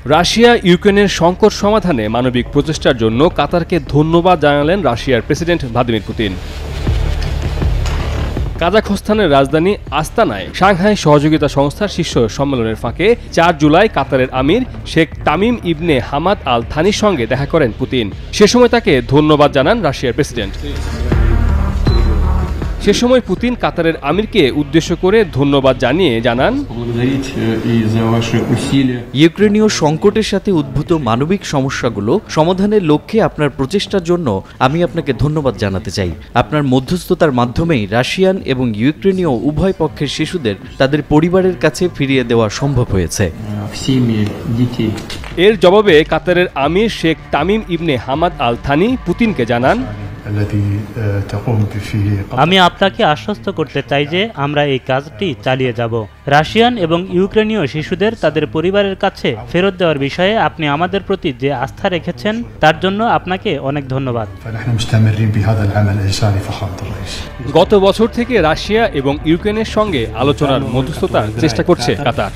Russia ইউক্রেনের সংকট সমাধানে মানবিক প্রচেষ্টার জন্য কাতারকে ধন্যবাদ জানালেন রাশিয়ার প্রেসিডেন্ট ভ্লাদিমির পুতিন। কাজাখস্তানের রাজধানী আস্তানায় সাংহাই সহযোগিতা সংস্থার শীর্ষ সম্মেলনের ফাঁকে ৪ জুলাই কাতারের আমির শেখ তামিম ইবনে হামাদ আল থানির সঙ্গে দেখা করেন পুতিন। সে সময় তাকে ধন্যবাদ জানান রাশিয়ার প্রেসিডেন্ট। সে সময় পুতিন কাতারের আমিরকে উদ্দেশ্য করে ধন্যবাদ জানিয়ে জানান, ইউক্রেনীয় সংকটের সাথে উদ্ভূত মানবিক সমস্যাগুলো সমাধানের লক্ষ্যে আপনার প্রচেষ্টার জন্য আমি আপনাকে ধন্যবাদ জানাতে চাই। আপনার মধ্যস্থতার মাধ্যমেই রাশিয়ান এবং ইউক্রেনীয় উভয় পক্ষের শিশুদের তাদের পরিবারের কাছে ফিরিয়ে দেওয়া সম্ভব হয়েছে। এর জবাবে কাতারের আমির শেখ তামিম ইবনে হামাদ আল থানি পুতিনকে জানান, আমি আপনাকে আশ্বস্ত করতে চাই যে আমরা এই কাজটি চালিয়ে যাব। রাশিয়ান এবং ইউক্রেনীয় শিশুদের তাদের পরিবারের কাছে ফেরত দেওয়ার বিষয়ে আপনি আমাদের প্রতি যে আস্থা রেখেছেন তার জন্য আপনাকে অনেক ধন্যবাদ। গত বছর থেকে রাশিয়া এবং ইউক্রেনের সঙ্গে আলোচনার মধ্যস্থতার চেষ্টা করছে কাতার।